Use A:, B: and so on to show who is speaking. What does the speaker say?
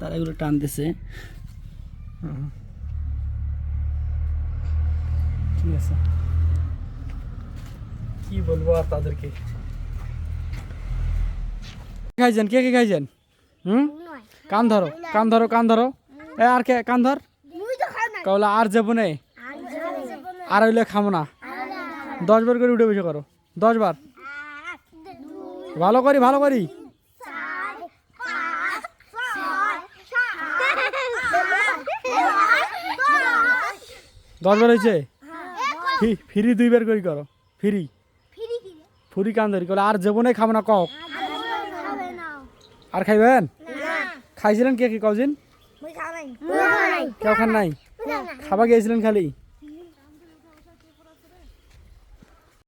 A: তারা এগুলো টানতেছে। ঠিক আছে, কি বলবো আর তাদেরকে। খাইছেন, কে কে খাইছেন? কান ধরো, কান ধরো, কান ধরো। আর কে কান ধর? কওলা আর যাবো না, আর হইলে খাবো না। 10 বার করে উঠে বসে করো, 10 বার। ভালো করি, ভালো করি। 10 বার হয়েছে। ফ্রি 2 বার করে করো, ফ্রি ফুরি কান ধরি। কলে আর যাবো না, খাবো না কও। আর খাইবেন? খাইছিলেন কে কে কদিন? কেউ খান নাই? খাবা গিয়েছিলেন খালি?